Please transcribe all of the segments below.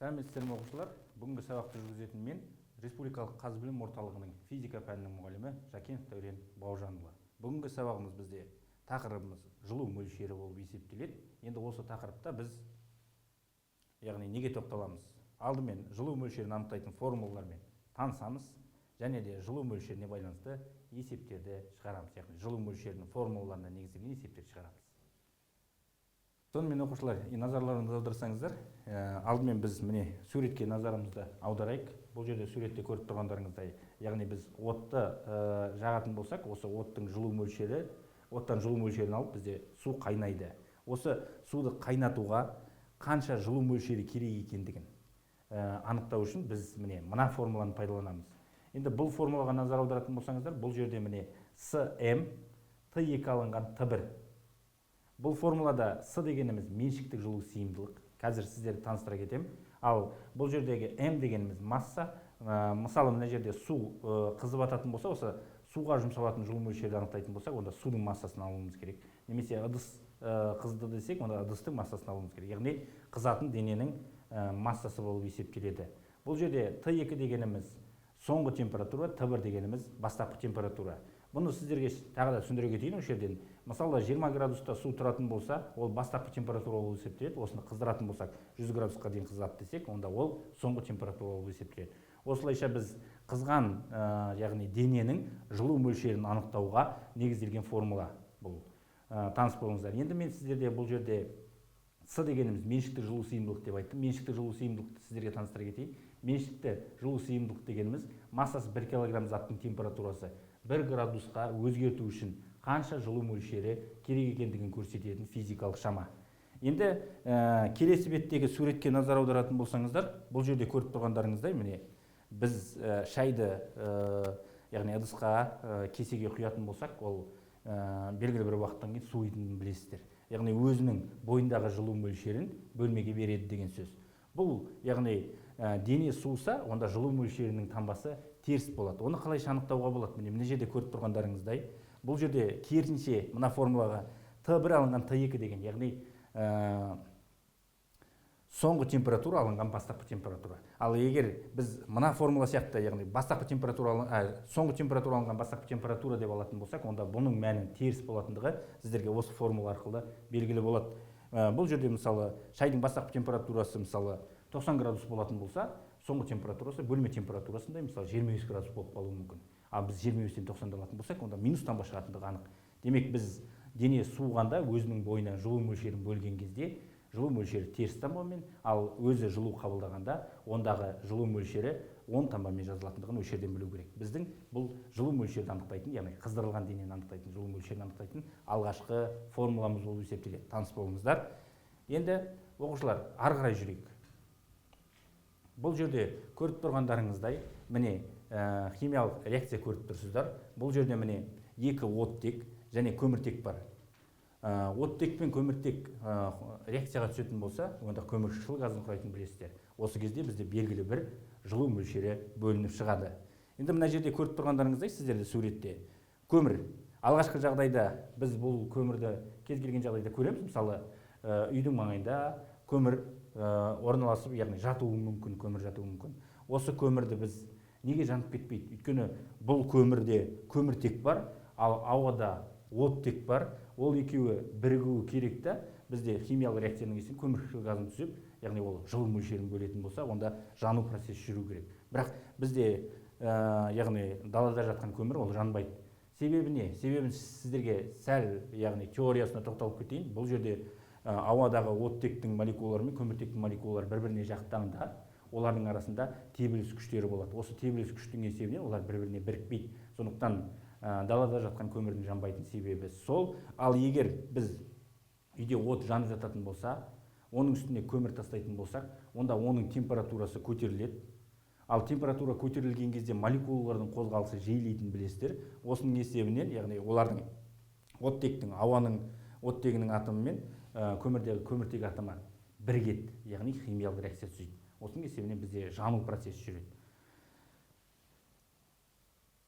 Сәлеметсіздер ме оқушылар? Бүгінгі сабақты жүргізетін мен Республикалық Қазбілім орталығының физика пәнінің мұғалімі Жакенов Дәурен Бауыржанұлы. Бүгінгі сабағымыз бізде тақырыбымыз жылу мөлшері болып есептеледі. Енді осы тақырыпта біз неге тоқталамыз? Алдымен жылу мөлшерін анықтайтын формулалармен танысамыз, және де жылу мөлшеріне байланысты есептерді шығарамыз. Яғни жылу мөлшерінің формулаларына негізделген есептер шығарамыз. Сонымен оқушылар, назарларыңызды аударсаңыздар, алдымен біз міне суретке назарымызды аударайық. Бұл жерде суретте көріп тұрғандарыңыздай, яғни біз отты жағатын болсақ, осы оттың жылу мөлшері, оттан жылу мөлшерін алып бізде су қайнайды. Осы суды қайнатуға қанша жылу мөлшері керек екендігін анықтау үшін біз міне мына формуланы пайдаланамыз. Енді бұл формулаға назар аударатын болсаңыздар, бұл жерде міне См, Т2 алынған Т1. Бұл формулада С дегеніміз меншіктік жылу сыйымдылық. Қазір сіздерді таныстыра кетем. Ал бұл жердегі М дегеніміз масса. Мысалы, мына жерде су қызып ататын болса, осы суға жұмсалатын жылу мөлшерді анықтайтын болсақ, онда судың массасын алуымыз керек. Немесе ыдыс қызды десек, онда ыдыстың массасын алуымыз керек. Яғни қызатын дененің массасы болып есептеледі. Бұл жерде Т2 дегеніміз соңғы температура, Т1 дегеніміз бастапқы температура. Бұны сіздерге тағы да түсіндіре кетейін осы жерден. Мысалы 20 градуста су тұратын болса, ол бастапқы температура болып есептеледі. Осыны қыздыратын болсақ, 100 градусқа дейін қызады десек, онда ол соңғы температура болып есептеледі. Осылайша біз қызған, яғни дененің жылу мөлшерін анықтауға негізделген формула бұл. Таныс болыңыздар. Енді мен сіздерге бұл жерде С дегеніміз меншікті жылу сыйымдылық деп айттым. Меншікті жылу сыйымдылықты сіздерге таныстыра кетейін. Меншікті жылу сыйымдылық дегеніміз массасы 1 килограмм заттың температурасы 1 градусқа өзгерту үшін қанша жылу мөлшері керек екендігін көрсететін физикалық шама. Енді келесі беттегі суретке назар аударатын болсаңыздар, бұл жерде көріп тұрғандарыңыздай, міне біз шайды, яғни ыдысқа, кесеге құятын болсақ, ол белгілі бір уақыттан кейін суитынын білесіздер. Яғни өзінің бойындағы жылу мөлшерін бөлмеге береді деген сөз. Бұл, яғни дене суыса, онда жылу мөлшерінің таңбасы теріс болады. Оны қалайша анықтауға болады? Міне жерде көріп тұрғандарыңыздай, бұл жерде керісінше мына формулаға Т1 алынған Т2 деген, яғни соңғы температура алынған бастапқы температура. Ал егер біз мына формула сияқты, яғни соңғы температура алынған бастапқы температура деп алатын болсақ, онда бұның мәнін теріс болатындығы сіздерге осы формула арқылы белгілі болады. Бұл жерде мысалы шайдың бастапқы температурасы мысалы 90 градус болатын болса, соңғы температурасы бөлме температурасында мысалы 23 градус болып қалуы мүмкін. Ал біз 23-тен 90-ды алатын болсақ, онда минустан шығатындығы анық. Демек біз дене суығанда өзінің бойына жылу мөлшерін бөлген кезде жылу мөлшері теріс таңбамен, ал өзі жылу қабылдағанда ондағы жылу мөлшері оң таңбамен жазылатындығын осы жерден білу керек. Біздің бұл жылу мөлшерді анықтайтын, яғни қыздырылған денені анықтайтын, жылу мөлшерін анықтайтын алғашқы формуламыз болып есептеледі. Таныс болыңыздар. Енді оқушылар, ары қарай жүрейік. Бұл жерде көріп тұрғандарыңыздай, міне химиялық реакция көріп тұрсыздар. Бұл жерде міне екі оттек және көміртек бар. Оттек пен көміртек реакцияға түсетін болса, онда көміршікшіл газын құрайтын білесіздер. Осы кезде бізде белгілі бір жылу мөлшері бөлініп шығады. Енді мына жерде көріп тұрғандарыңыздай, сіздерде суретте көмір. Алғашқы жағдайда біз бұл көмірді кез келген жағдайда көреміз. Мысалы, үйдің маңайында көмір орналасып, яғни жатуы мүмкін, көмір жатуы мүмкін. Осы көмірді біз неге жанып кетпейді? Өйткені бұл көмірде көміртек бар, ал ауада оттек бар. Ол екеуі бірігуі керек та, бізде химиялық реакцияның есін көміршікшіл газын түсіп, яғни ол жылу мөлшерін бөлетін болса, онда жану процесі жүру керек. Бірақ бізде, яғни далада жатқан көмір ол жанбайды. Себебі не? Себебін сіздерге сәл, яғни теориясына тоқталып кетейін. Бұл жерде ауадағы оттектің молекулалары мен көміртектің молекулалары бір-біріне жақындағанда, олардың арасында тебіліс күштері болады. Осы тебіліс күштің есебінен олар бір-біріне бірікпейді. Сондықтан далада жатқан көмірдің жанбайтын себебі сол. Ал егер біз үйде от жанып жататын болса, оның үстіне көмір тастайтын болсақ, онда оның температурасы көтеріледі. Ал температура көтерілген кезде молекулалардың қозғалысы жиілейтін білесіздер. Осының есебінен, яғни олардың оттектің, ауаның оттегінің атомы мен көмірдегі көміртек атомы бірігеді, яғни химиялық реакция түзейді. Осының есебінен бізде жану процесі жүреді.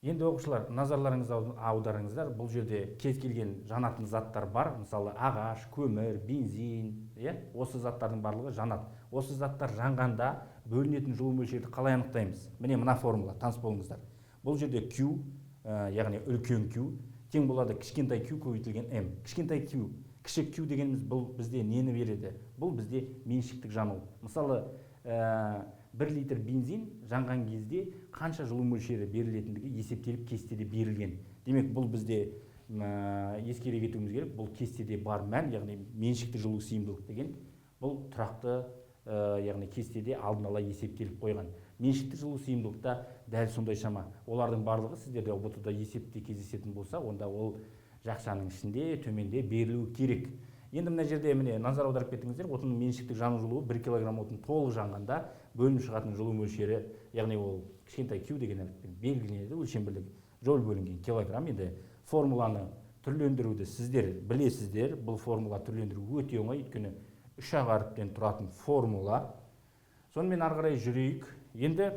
Енді оқушылар, назарларыңызды аударыңыздар. Бұл жерде кез келген жанатын заттар бар. Мысалы, ағаш, көмір, бензин, осы заттардың барлығы жанады. осы заттар жанғанда бөлінетін жылу мөлшерді қалай анықтаймыз? Міне мына формула, таныс болыңыздар. Бұл жерде Q, яғни үлкен Q тең болады кішкентай Q көбейтілген M. Кішкентай Q, кіші Q дегеніміз бұл бізде нені береді? Бұл бізде меншіктік жану. Мысалы, 1 литр бензин жанған кезде қанша жылу мөлшері берілетіндігі есептеліп кестеде берілген. Демек, бұл бізде ескере кетуіміз керек. Бұл кестеде бар мән, яғни меншікті жылу сыйымдылық деген, бұл тұрақты, яғни кестеде алдын ала есептеліп қойған. Меншікті жылу сыйымдылықта дәл сондай шама. Олардың барлығы сіздерде ұбт-да есепте кездесетін болса, онда ол жақшаның ішінде, төменде берілуі керек. Енді мына жерде міне назар аударып кетіңіздер, отынның меншіктік жану жылуы 1 кг отын толық жанғанда бөлініп шығатын жылу мөлшері, яғни ол кішкентай Q деген әріппен белгіленеді, өлшем бірлігі жол бөлінген килограмм. Енді формуланы түрлендіруді сіздер білесіздер. Бұл формула түрлендіру өте оңай, өйткені 3-ақ әріптен тұратын формула. Сонымен ары қарай жүрейік. Енді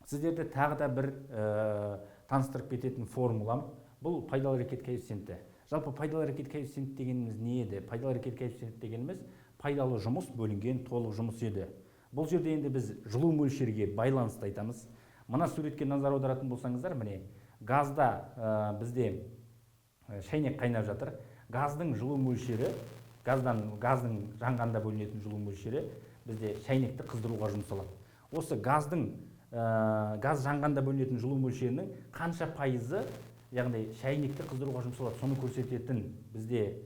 сіздерді тағы да бір таныстырып кететін формулам. Бұл пайдалы әрекет коэффициенті. Жалпы пайдалы әрекет коэффициенті дегеніміз не еді? Пайдалы әрекет коэффициенті дегеніміз пайдалы жұмыс бөлінген толық жұмыс еді. Бұл жерде енді біз жылу мөлшерге байланысты айтамыз. Мына суретке назар аударатын болсаңыздар, міне газда бізде шайнек қайнап жатыр. Газдың жылу мөлшері, газдың жанғанда бөлінетін жылу мөлшері бізде шайнекті қыздыруға жұмсалады. Осы газ жанғанда бөлінетін жылу мөлшерінің қанша пайызы, яғни шайнекті қыздыруға жұмсалады, соны көрсететін бізде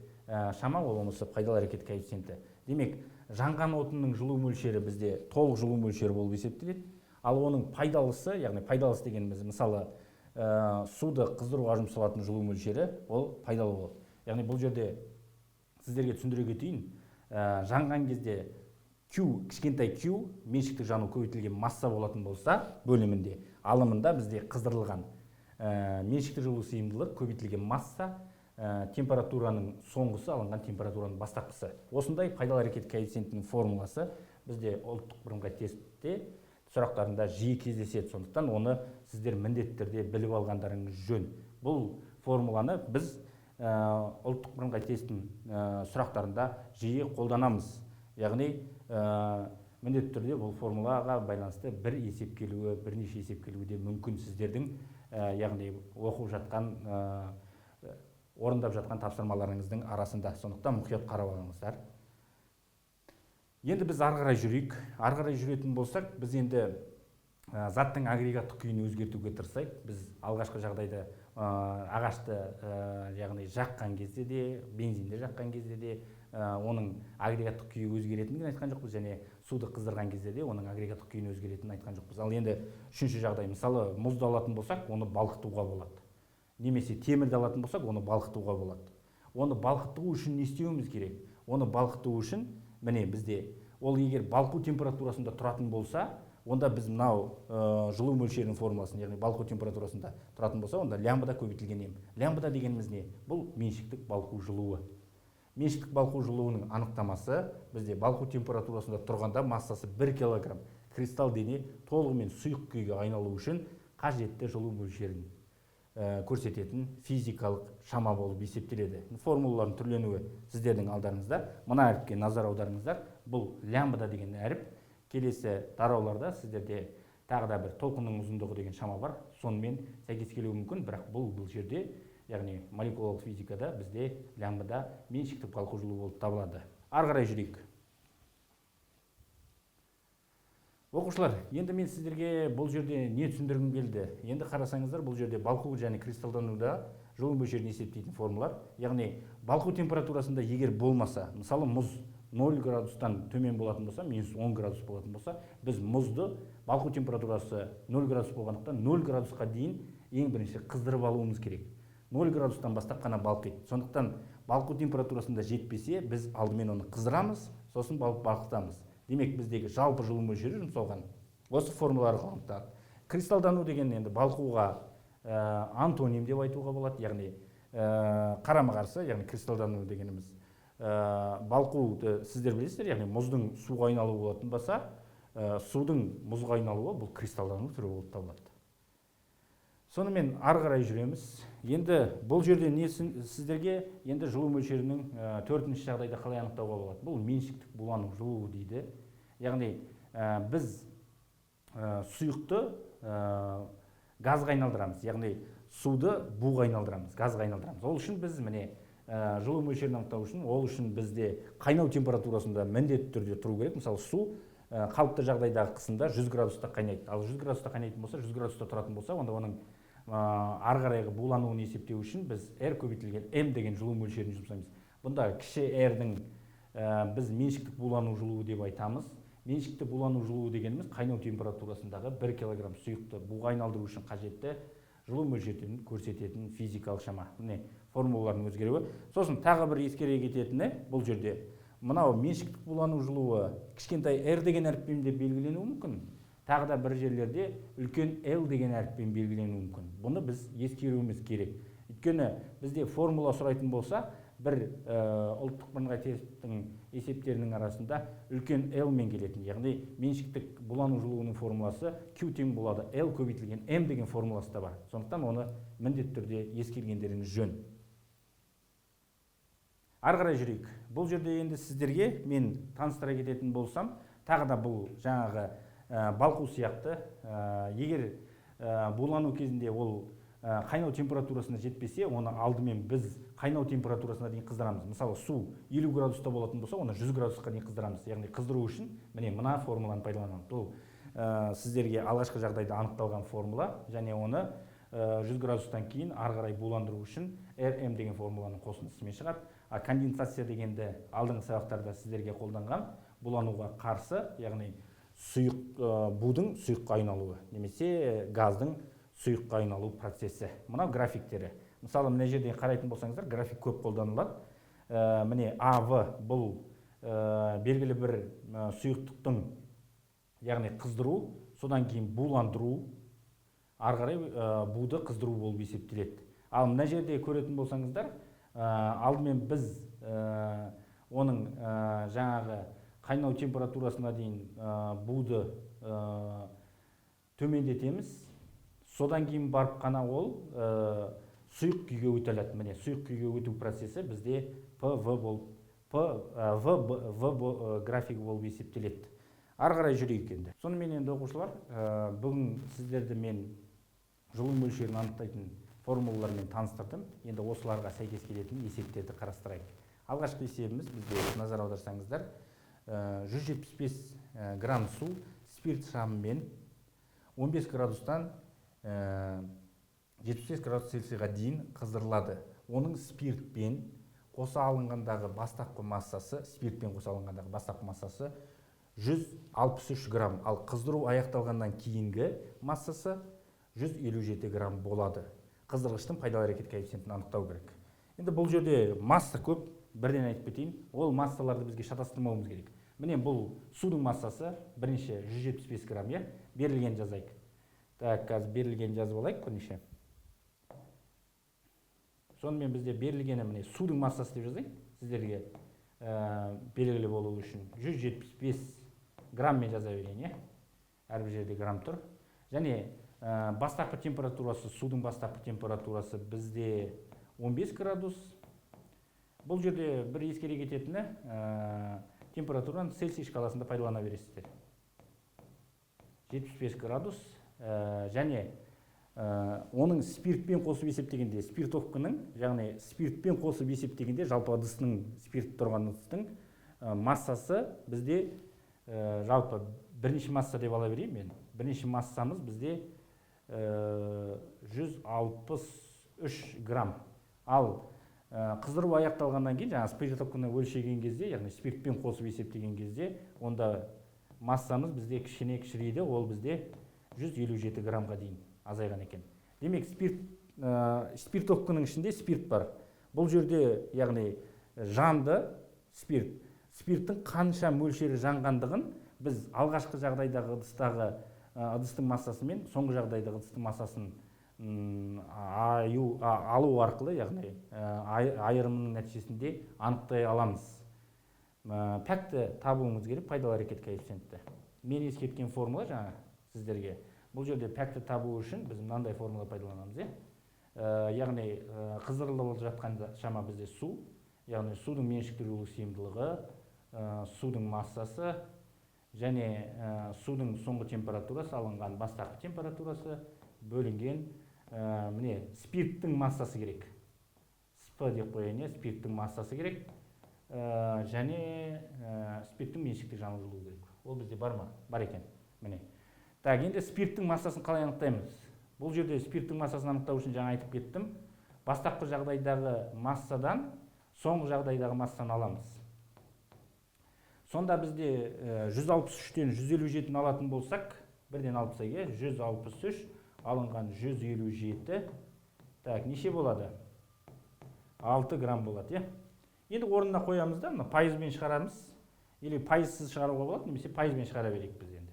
шама, ол осы пайдалы әрекет коэффициенті. Демек, жанған отынның жылу мөлшері бізде толық жылу мөлшері болып есептеледі. Ал оның пайдалысы, яғни пайдалысы дегеніміз, мысалы, суды қыздыруға жұмсалатын жылу мөлшері, ол пайдалы болады. Яғни бұл жерде сіздерге түсіндіре кетейін, жанған кезде Q, кішкентай Q, меншіктік жану көбейтілген масса болатын болса, бөлімінде, алымында бізде қыздырылған меншікті жылу сыйымдылық көбейтілген масса, температураның соңғысы алынған температураның бастапқысы. Осындай пайдалы әрекет коэффициентінің формуласы бізде ұлттық бірыңғай тестте сұрақтарында жиі кездеседі. Сондықтан оны сіздер міндетті түрде біліп алғандарыңыз жөн. Бұл формуланы біз ұлттық бірыңғай тесттің сұрақтарында жиі қолданамыз. Яғни міндетті түрде бұл формулаға байланысты бір есеп келуі, бірнеше есеп келуі де мүмкін сіздердің, яғни оқып жатқан, орындап жатқан тапсырмаларыңыздың арасында. Сондықтан мұқият қарап алыңыздар. Енді біз ары қарай жүрейік. Ары қарай жүретін болсақ, біз енді заттың агрегаттық күйін өзгертуге тырысайық. Біз алғашқы жағдайда ағашты, яғни жаққан кезде де, бензинді жаққан кезде де оның агрегаттық күйі өзгеретіндігін айтқан жоқпыз, және суды қыздырған кезде де оның агрегаттық күйін өзгеретінін айтқан жоқпыз. Ал енді үшінші жағдай, мысалы, мұзды алатын болсақ, оны балқытуға болады. Немесе темірді алатын болсақ, оны балқытуға болады. Оны балқыту үшін не істеуіміз керек? Оны балқыту үшін, міне бізде, ол егер балқу температурасында тұратын болса, онда біз мынау жылу мөлшерінің формуласын, яғни балқу температурасында тұратын болса, онда лямбда көбейтілген М. Лямбда дегеніміз не? Бұл меншіктік балқу жылуы. Меншіктік балқу жылуының анықтамасы бізде балқу температурасында тұрғанда массасы 1 кг кристалл дене толығымен сұйық күйге айналу үшін қажетті жылу мөлшерін көрсететін физикалық шама болып есептеледі. Формулалардың түрленуі сіздердің алдарыңызда. Мына әріпке назар аударыңыздар. Бұл лямбда деген әріп. Келесі тарауларда сіздерде тағы да бір толқынның ұзындығы деген шама бар. Сонымен сәйкес келуі мүмкін, бірақ бұл жерде, яғни молекулалық физикада бізде лямбда меншіктік балқу жылуы болып табылады. Ары қарай жүрейік. Оқушылар, енді мен сіздерге бұл жерде не түсіндіргім келді? Енді қарасаңыздар, бұл жерде балқу және кристалдануда жылу мөлшерін есептейтін формулар. Яғни балқу температурасында егер болмаса, мысалы мұз 0 градустан төмен болатын болса, минус 10 градус болатын болса, біз мұзды балқу температурасы 0 градус болғандықтан 0 градусқа дейін ең бірінші қыздырып алуымыз керек. 0 градустан бастап қана балқиды. Сондықтан балқу температурасында жетпесе, біз алдымен оны қыздырамыз, сосын балқытамыз. Демек, біздегі жалпы жылу мөлшері жұмсалған осы формула арқылы анықталады. Кристалдану деген енді балқуға антоним деп айтуға болады, яғни қарама-қарсы, яғни кристалдану дегеніміз балқуды сіздер білесіздер, яғни мұздың суға айналуы болатын болса, судың мұзға айналуы бұл кристалдану түрі болып табылады. Сонымен ары қарай жүреміз. Енді бұл жерде сіздерге енді жылу мөлшерінің төртінші жағдайда қалай анықтауға болады? Бұл меншіктік булану жылуы дейді. яғни біз сұйықты газға айналдырамыз, яғни суды буға айналдырамыз, газға айналдырамыз. Ол үшін біз міне жылу мөлшерін анықтау үшін, ол үшін бізде қайнау температурасында міндетті түрде тұру керек. Мысалы су қалыпты жағдайдағы қысымда 100 градуста қайнайды. Ал 100 градуста қайнайтын болса, 100 градуста тұратын болса, онда оның ары қарайғы булануын есептеу үшін біз R көбейтілген M деген жылу мөлшерін жұмсаймыз. Бұнда кіші R-дің біз меншіктік булану жылуы деп айтамыз. Меншікті булану жылуы дегеніміз қайнау температурасындағы 1 кг сұйықты буға айналдыру үшін қажетті жылу мөлшерін көрсететін физикалық шама. Міне формулалардың өзгеруі. Сосын тағы бір ескере кететіні, бұл жерде мынау меншіктік булану жылуы кішкентай R деген әріппенде белгіленуі мүмкін. Тағы да бір жерлерде үлкен L деген әріппен белгіленуі мүмкін. Бұны біз ескеруіміз керек. Өйткені бізде формула сұрайтын болса, бір ұлттық бірыңғай тесттің есептерінің арасында үлкен L мен келетін, яғни меншіктік булану жылуының формуласы Q тең болады L көбейтілген M деген формуласы да бар. Сондықтан оны міндетті түрде ескергендеріңіз жөн. Ары қарай жүрейік. Бұл жерде енді сіздерге мен таныстыра кететін болсам, тағы да бұл жаңағы балқу сияқты, егер булану кезінде ол қайнау температурасына жетпесе, оны алдымен біз қайнау температурасына дейін қыздырамыз. Мысалы, су 50 градуста болатын болса, оны 100 градусқа дейін қыздырамыз. Яғни қыздыру үшін міне мына формуланы пайдаланамыз. Бұл сіздерге алғашқы жағдайда анықталған формула, және оны 100 градустан кейін ары қарай буландыру үшін RM деген формуланың қосындысымен шығады. Конденсация дегенді алдыңғы сабақтарда сіздерге қолданған булануға қарсы, яғни будың сұйыққа айналуы, немесе газдың сұйыққа айналу процесі. Мынау графиктері. Мысалы, мына жерден қарайтын болсаңыздар, график көп қолданылады. Міне АВ бұл белгілі бір сұйықтықтың, яғни қыздыру, содан кейін буландыру, ары қарай буды қыздыру болып есептеледі. Ал мына жерде көретін болсаңыздар, алдымен біз оның жаңағы қайнау температурасына дейін буды төмендетеміз. Содан кейін барып қана ол сұйық күйге өтіледі. Міне сұйық күйге өту процесі бізде PV графигі болып есептеледі. Ары қарай жүрейік енді. Сонымен енді оқушылар, бүгін сіздерді мен жылу мөлшерін анықтайтын формулалармен таныстырдым. Енді осыларға сәйкес келетін есептерді қарастырайық. Алғашқы есебіміз, бізде назар аударсаңыздар, 175 грамм су спирт шамымен 15 градустан 75 градус Цельсийға дейін қыздырылады. Оның спиртпен қоса алынғандағы бастапқы массасы, 163 грамм, ал қыздыру аяқталғаннан кейінгі массасы 157 грамм болады. Қыздырғыштың пайдалы әрекет коэффициентін анықтау керек. Енді бұл жерде масса көп, бірден айтып кетейін, ол массаларды бізге шатастырмауымыз керек. Міне бұл судың массасы бірінші 175 грамм, берілген жазайық. Так, қазір берілген жазып алайық бірінші. Сонымен бізде берілгені міне судың массасы деп жазайық. Сіздерге белгілі болу үшін 175 граммен жаза берейін, әрбір жерде грамм тұр. Және бастапқы температурасы, судың бастапқы температурасы бізде 15 градус. Бұл жерде бір ескере кететіні, температураны Цельсий шкаласында пайдалана бересіздер. 75 градус, және оның спиртпен қосып есептегенде, спиртовканың, яғни спиртпен қосып есептегенде, жалпы ыдыстың, спирт тұрған ыдыстың массасы бізде жалпы бірінші масса деп ала берейін мен. Бірінші массамыз бізде 163 грамм. Ал қыздыру аяқталғаннан кейін, жаңа спиртовканы өлшеген кезде, яғни спиртпен қосып есептеген кезде, онда массамыз бізде кішкене кішірейді, ол бізде 157 граммға дейін азайған екен. Демек, спиртовканың ішінде спирт бар. Бұл жерде, яғни жанды спирт. Спирттің қанша мөлшері жанғандығын біз алғашқы жағдайдағы ыдыстың массасы мен соңғы жағдайдағы ыдыстың массасын алу арқылы, яғни айырымының нәтижесінде анықтай аламыз. Пәкті табуымыз керек, пайдалы әрекет коэффициентті. Мен ескерткен формула жаңа сіздерге. Бұл жерде пәкті табу үшін біз мынандай формула пайдаланамыз. Яғни қыздырылып жатқан шама бізде су, яғни судың меншікті жылу сыйымдылығы, судың массасы және судың соңғы температурасы, алынған бастапқы температурасы бөлінген міне спирттің массасы керек. Сп деп қояйын, спирттің массасы керек. Және спирттің меншікті жану жылуы керек. Ол бізде бар ма? Бар екен. Міне. Так, енді спирттің массасын қалай анықтаймыз? Бұл жерде спирттің массасын анықтау үшін жаңа айтып кеттім. Бастапқы жағдайдағы массадан соңғы жағдайдағы массаны аламыз. Сонда бізде 163-тен 157-ні алатын болсақ, бірден алып тастайық, 163 алынған 157. Так, неше болады? 6 грамм болады, Енді орнына қоямыз да, пайызбен шығарамыз, или пайызсыз шығаруға болады, немесе пайызбен шығара берейік біз енді.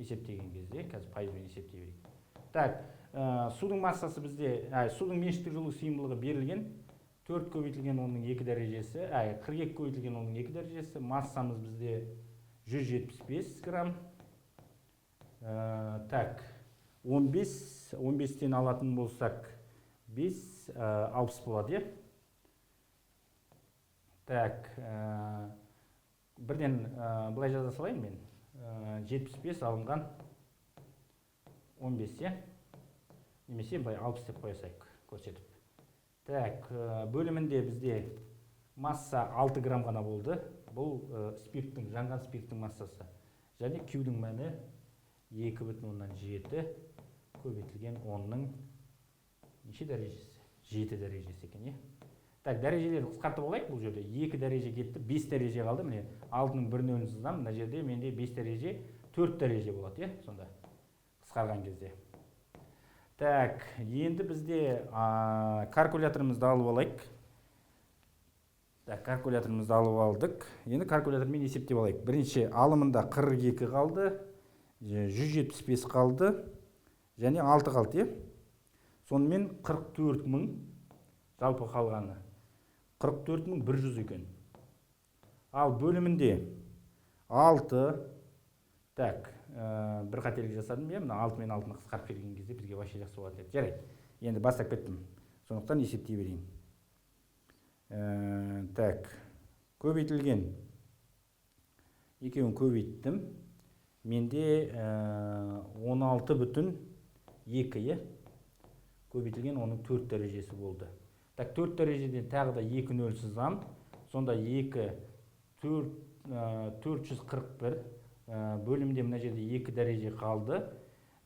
Есептеген кезде, қазір пайызбен есептей берейік. Так, судың массасы бізде, судың меншіктік жылу сыйымдылығы берілген, 4 көбейтілген оның 2 дәрежесі, 42 көбейтілген оның 2 дәрежесі, массамыз бізде 175 грамм. Так, 15-тен алатын болсақ, 5, 60 болады, Так, бірден бұлай жаза салайын мен. 75 алынған 15, немесе бұлай 60 деп қойсайық көрсетіп. Так, бөлімінде бізде масса 6 грамм ғана болды. Бұл спирттің, жанған спирттің массасы. Және Q-дің мәні 2,7 көбейтілген 10-ның неше дәрежесі? 7 дәрежесі екен, Так, дәрежелерді қысқартып алайық, бұл жерде 2 дәреже кетті, 5 дәреже қалды, міне 6-ның 1-нен сызам, мына жерде менде 5 дәреже, 4 дәреже болады, сонда қысқарған кезде. Так, енді бізде калькуляторымызды алып алайық. Так, калькуляторымызды алып алдық. Енді калькулятормен есептеп алайық. Бірінші алымында 42 қалды, 175 қалды, және 6 қалды, Сонымен 44 мың жалпы қалғаны. 44.100 екен. Ал бөлімінде 6, так, бір қателік жасадым, мына 6 мен 6-ны қысқарып келген кезде бізге вообще жақсы болады. Жарайды. Енді бастап кеттім. Сондықтан есептей берейін. Так, көбейтілген. Екеуін көбейттім. Менде 16,2 көбейтілген оның 4 дәрежесі болды. Так, 4 дәрежеден тағы да 2 нөл сызам. Сонда 441 бөлімде мына жерде 2 дәреже қалды.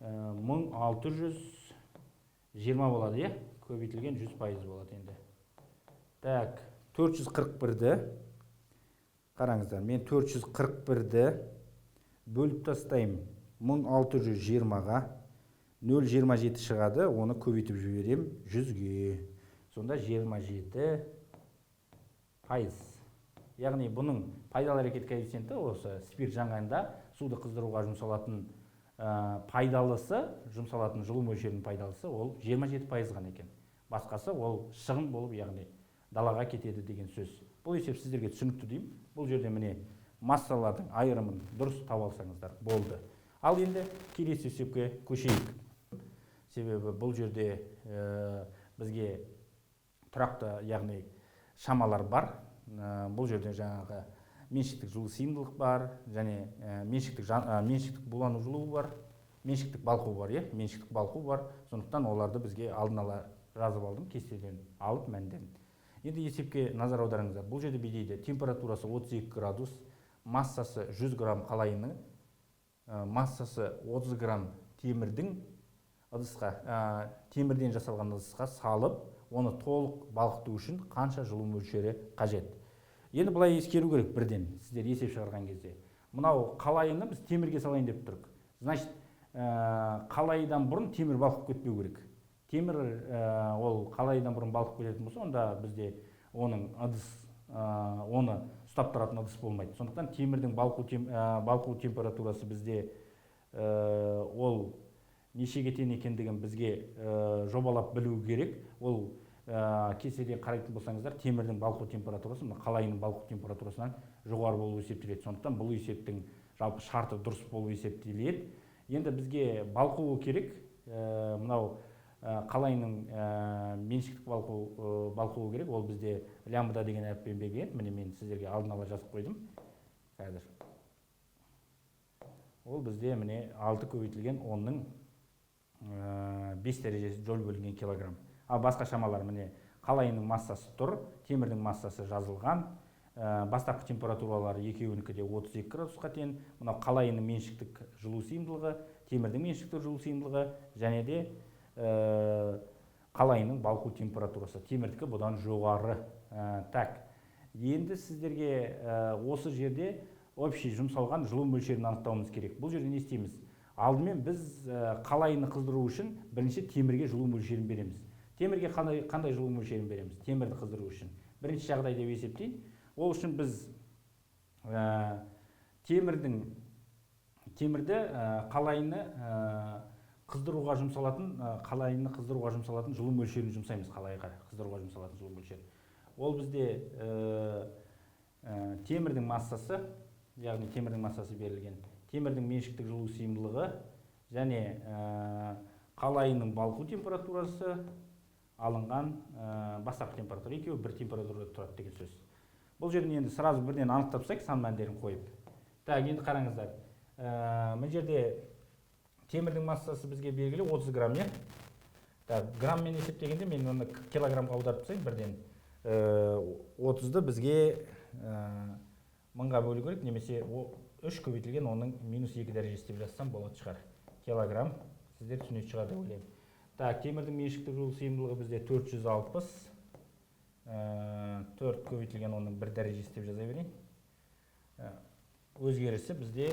1620 болады, көбейтілген 100% болады енді. Так, 441-ді қараңыздар, мен 441-ді бөліп тастаймын 1620-ға, 0,27 шығады, оны көбейтіп жіберем 100-ге. Сонда 27%. Яғни бұның пайдалы әрекет коэффициенті осы спирт жанғанда суды қыздыруға жұмсалатын пайдалысы, жұмсалатын жылу мөлшерінің пайдалысы ол 27% ғана екен. Басқасы ол шығын болып, яғни далаға кетеді деген сөз. Бұл есеп сіздерге түсінікті деймін. Бұл жерде міне массалардың айырымын дұрыс таба алсаңыздар болды. Ал енді келесі есепке көшейік. Себебі бұл жерде бізге тұрақты, яғни шамалар бар. Бұл жерде жаңағы меншіктік жылу сыйымдылық бар, және меншіктік булану жылуы бар, меншіктік балқу бар, меншіктік балқу бар. Сондықтан оларды бізге алдын ала жазып алдым, кестеден алып мәндерін. Енді есепке назар аударыңыздар. Бұл жерде бедейді температурасы 32 градус, массасы 100 грамм қалайының, массасы 30 грамм темірдің ыдысқа, темірден жасалған ыдысқа салып, оны толық балқыту үшін қанша жылу мөлшері қажет. Енді бұлай ескеру керек бірден, сіздер есеп шығарған кезде. Мынау қалайыны біз темірге салайын деп тұрық. Значит, қалайыдан бұрын темір балқып кетпеу керек. Темір ол қалайыдан бұрын балқып кететін болса, онда бізде оның ыдыс, оны ұстап тұратын ыдыс болмайды. Сондықтан темірдің балқу температурасы бізде ол нешеге тең екендігін бізге жобалап білу керек. Ол кестеден қарайтын болсаңыздар, темірдің балқу температурасы қалайының балқу температурасынан жоғары болуы есептеледі. Сондықтан бұл есептің жалпы шарты дұрыс болуы есептеледі. Енді бізге балқуы керек. Мынау қалайының меншіктік балқуы керек. Ол бізде лямбда деген әріппен берілген. Міне мен сіздерге алдын ала жазып қойдым. Қазір. ол бізде міне 6 көбейтілген 10-ның 5 дәрежесі жол бөлінген килограмм. Ал басқа шамалар міне қалайының массасы тұр, темірдің массасы жазылған, бастапқы температуралары екеуінікі де 32 градусқа тең. Мынау қалайының меншіктік жылу сыйымдылығы, темірдің меншіктік жылу сыйымдылығы және де қалайының балқу температурасы. Темірдікі бұдан жоғары. Так, енді сіздерге осы жерде общий жұмсалған жылу мөлшерін анықтауымыз керек. Бұл жерде не істейміз? Алдымен біз қалайыны қыздыру үшін бірінші темірге жылу мөлшерін береміз. Темірге қандай жылу мөлшерін береміз? Темірді қыздыру үшін. Бірінші жағдай деп есептейін. Ол үшін біз темірді қалайыны қыздыруға жұмсалатын жылу мөлшерін жұмсаймыз. Қалайға қыздыруға жұмсалатын жылу мөлшері. Ол бізде темірдің массасы, яғни темірдің массасы берілген, темірдің меншіктік жылу сыйымдылығы және қалайының балқу температурасы алынған бастапқы температура, екеуі бір температурада тұрады деген сөз. Бұл жерден енді сразу бірден анықтап тастайық, сан мәндерін қойып. Так, енді қараңыздар. Мына жерде темірдің массасы бізге белгілі 30 грамм, не? Так, грамммен есептегенде мен оны килограммға аударып тастайын бірден. 30-ды бізге мыңға бөлу керек, немесе 3 көбейтілген оның -2 дәрежесі деп жазсам болады шығар. Килограмм, сіздер түсінетін шығар деп ойлаймын. Так, темірдің меншіктік жылу сыйымдылығы бізде 460. 4 көбейтілген оның 1 дәрежесі деп жаза берейін. Өзгерісі бізде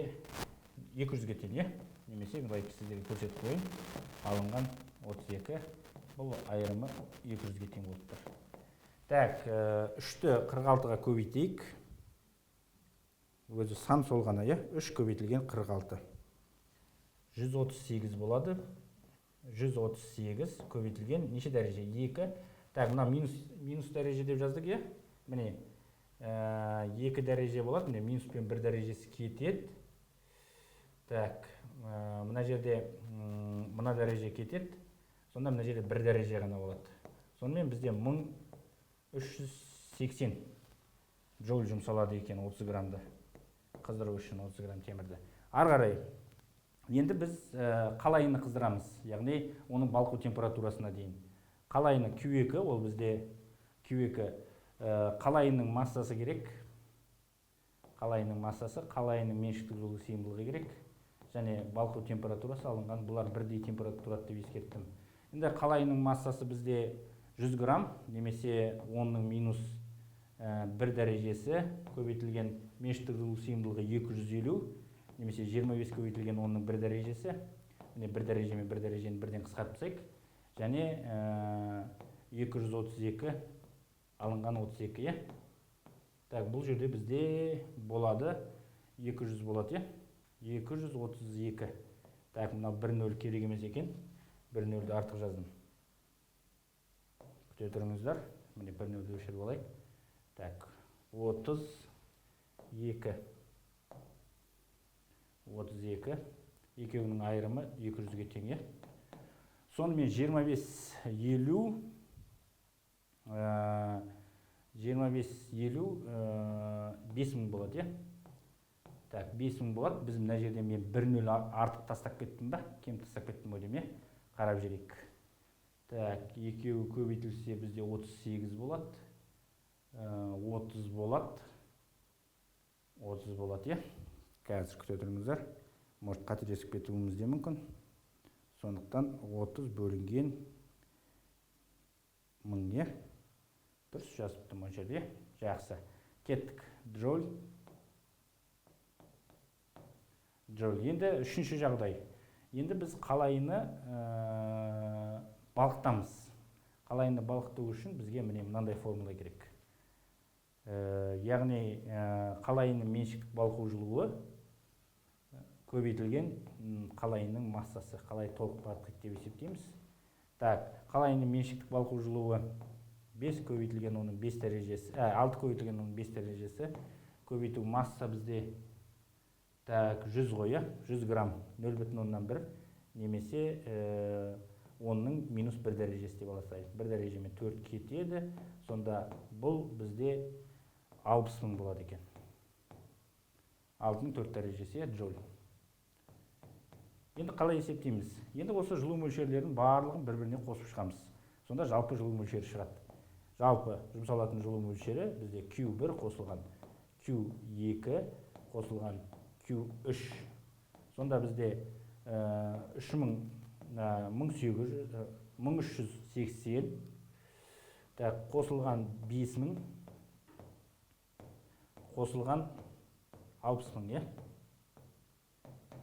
200-ге тең, немесе былай сіздерге көрсетіп қойын. Алынған 32, бұл айырымы 200-ге тең болып тұр. Так, 3-ті 46-ға көбейтейік. Өзі сан сол ғана, 3 көбейтілген 46. 138 болады. 138 көбейтілген неше дәреже? 2. Так, мына минус дәреже деп жаздық, міне 2 дәреже болады, міне минуспен 1 дәрежесі кетеді. Так, мына жерде мына дәреже кетеді, сонда мына жерде 1 дәреже ғана болады. Сонымен бізде 1380 джоуль жұмсалады екен 30 граммды қыздыру үшін 30 грамм темірді. Ары қарай енді біз қалайыны қыздырамыз, яғни оның балқу температурасына дейін. Қалайыны Q2, ол бізде Q2 қалайының массасы керек. Қалайының массасы, қалайының меншіктік жылу сыйымдылығы керек. Және балқу температурасы алынған, бұлар бірдей температурада деп ескерттім. Енді қалайының массасы бізде 100 грамм, немесе 10-ның -1 дәрежесі көбейтілген меншіктік жылу сыйымдылығы 250, немесе 25 көбейтілген 10-ның 1 дәрежесі. Міне 1 дәреже мен 1 дәрежені бірден қысқартып тастайық. Және 232 алынған 32. Так, бұл жерде бізде болады 200 болады, 232. Так, мынау 1-0 керек емес екен. 1-0-ді артық жаздым. Күте тұрыңыздар. Міне 1-0-ді өшіріп алайық. Так, 32. 32. Екеуінің айырымы 200-ге тең. Сонымен 25-50 5000 болады. Так, 5000 болады. Біз мына жерде мен 1-0 артық тастап кеттім ба? Кем тастап кеттім ғой деймін, қарап жүрейік. Так, екеуі көбейтілсе бізде 38 болады. 30 болады. 30 болады, Қазір күте тұрыңыздар. Может, қателесіп кетуіміз де мүмкін. Сондықтан 30 бөлінген 1000, дұрыс жазыпты мына жерде. Жақсы. Кеттік. Джоуль. Енді үшінші жағдай. Енді біз қалайыны балқытамыз. Қалайыны балқыту үшін бізге міне мынандай формула керек. Яғни қалайының меншіктік балқу жылуы көбейтілген қалайының массасы. Қалай толық балқиды деп есептейміз. Так, қалайының меншіктік балқу жылуы 5 көбейтілген оның 5 дәрежесі, 6 көбейтілген оның 5 дәрежесі. Көбейту масса бізде 100 ғой, 100 грамм 0,1, немесе 10-ның -1 дәрежесі деп аласайық. 1 дәрежемен 4 кетеді. Сонда бұл бізде 60 000 болады екен. 6-ның 4 дәрежесі, джоуль. Енді қалай есептейміз? Енді осы жылу мөлшерлерінің барлығын бір-біріне қосып шығамыз. Сонда жалпы жылу мөлшері шығады. Жалпы жұмсалатын жылу мөлшері бізде Q1 қосылған Q2 қосылған Q3. Сонда бізде 1380 қосылған 5000 қосылған 60000, е?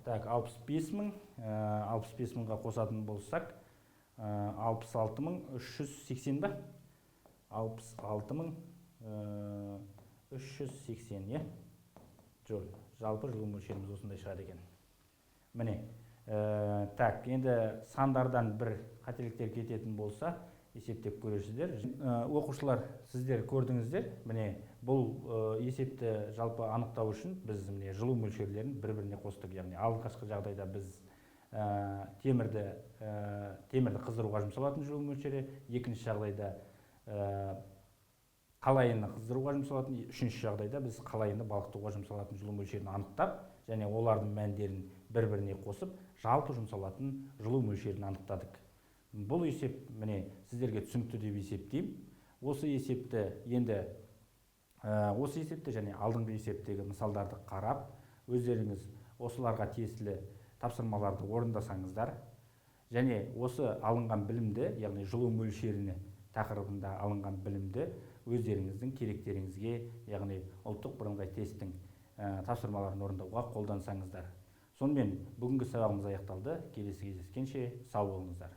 Так, 65000, 65000-ға қосатын болсақ, 66380 ба? 66380, е? Жоқ, жалпы жылу мөлшеріміз осындай шығады екен. Міне, так, енді сандардан бір қателіктер кететін болса, есептеп көресіздер. Оқушылар, сіздер көрдіңіздер. Міне, бұл есепті жалпы анықтау үшін біз міне жылу мөлшерлерін бір-біріне қостық. Яғни алғашқы жағдайда біз темірді қыздыруға жұмсалатын жылу мөлшері, екінші жағдайда қалайыны қыздыруға жұмсалатын, үшінші жағдайда біз қалайыны балқытуға жұмсалатын жылу мөлшерін анықтап, және олардың мәндерін бір-біріне қосып, жалпы жұмсалатын жылу мөлшерін анықтадық. Бұл есеп міне сіздерге түсінікті деп есептеймін. Осы есепті және алдыңғы есептегі мысалдарды қарап, өздеріңіз осыларға тиесілі тапсырмаларды орындасаңыздар, және осы алынған білімді, яғни жылу мөлшеріне тақырыбында алынған білімді өздеріңіздің керектеріңізге, яғни ұлттық бірыңғай тесттің тапсырмаларын орындауға қолдансаңыздар. Сонымен бүгінгі сабағымыз аяқталды. Келесі кездескенше сау болыңыздар.